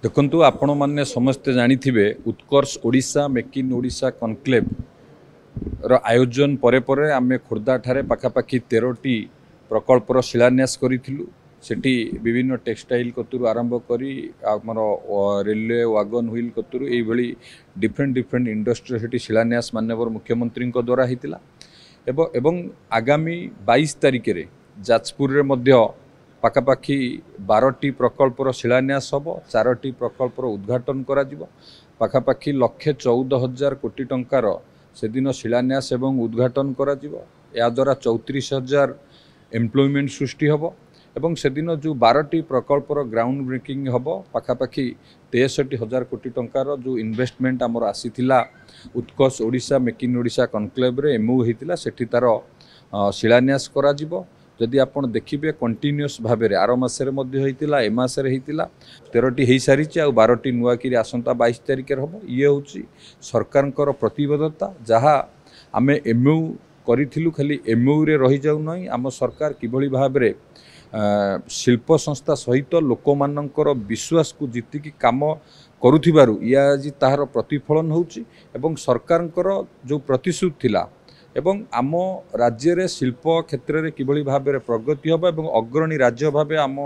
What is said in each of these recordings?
देखु आपण मैंने समस्ते जानी Utkarsh Odisha make in Odisha conclave आयोजन परे परे आमे खोर्धा ठारे पाखापाखि 13टी प्रकल्पर शिलान्यास करूँ सेठी विभिन्न टेक्सटाइल कतुरु आरंभ करी आमर रेलवे वागन व्हील कतुरु ये डिफरेंट इंडस्ट्री सेठी शिलान्यास माननीय मुख्यमंत्री द्वारा होता एवं आगामी 22 तारिख रे जाजपुर रे मध्य पाखापाखि 12टी प्रकल्पर शिलान्यास हम 4टी प्रकल्पर उद्घाटन करा पाखापाखि 1,14,000 कोटी टंकार से दिन शिलान्यास एवं उद्घाटन करा या द्वारा 34,000 एम्प्लॉयमेंट सृष्टि हम एवं से दिन जो 12टी प्रकल्पर ग्राउंड ब्रेकिंग हम पाखापाखि 63,000 कोटी टंकार जो इन्वेस्टमेंट आमर आसीथिला Utkarsh Odisha make in Odisha conclave रे एमओ होता सेठी तार शिलान्यास करा जिवो। जदि आपण देखिबे कंटिन्यूअस भाव में आर मासरे मध्य होइतिला ए मासरे होइतिला 13टी हो सारी आ 12टी नुआ कि आसंता 22 तारिख हम ये हूँ सरकार प्रतिबद्धता जहाँ आमे एमओ करिथिलु खाली एमओ रे रही जाउ नहीं आम सरकार किभली भाव में शिल्प संस्था सहित लोक मानकर विश्वास को जीतिकी काम करुथिबारु या आज ताहार प्रतिफलन होउची एवं सरकारकर जो प्रतिश्रुति थिला एवं आम राज्य रे शिल्प क्षेत्र में किभली भाव में प्रगति हम एवं अग्रणी राज्य भाव आम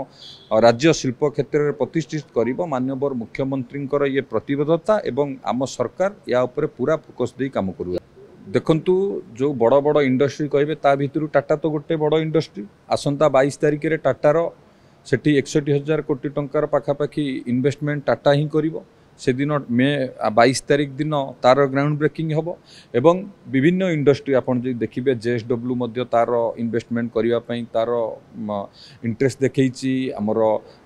राज्य शिल्प क्षेत्र में प्रतिष्ठित करिबो माननीय मुख्यमंत्री ये प्रतिबद्धता एवं आम सरकार या ऊपर पूरा फोकस दे काम करू। देखंतु जो बड़ बड़ इंडस्ट्री कहे ता भितर टाटा तो गोटे बड़ इंडस्ट्री आसंता 22 तारिख रे टाटार सेठी 61,000 कोटी टंकार पाखापाखि इन्वेस्टमेंट टाटा ही करिवो से दिन मे 22 तारिख दिन तार ग्राउंड ब्रेकिंग हम एवं विभिन्न इंडस्ट्री आपन जो देखिए जेएसडब्ल्यू मध्य तार इन्वेस्टमेंट करने तार इंटरेस्ट देखी आमर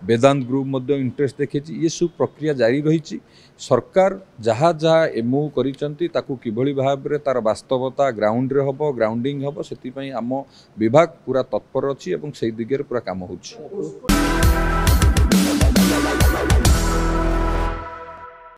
वेदांत ग्रुप मध्य इंटरेस्ट देखी ये सब प्रक्रिया जारी रही सरकार जहाँ जहाँ एमओ करिसंती ताकू किभली भाव में तार वास्तवता ग्राउंड रे हम ग्राउंडिंग हम से आम विभाग पूरा तत्पर अच्छी और से दिगरे पूरा काम होछि।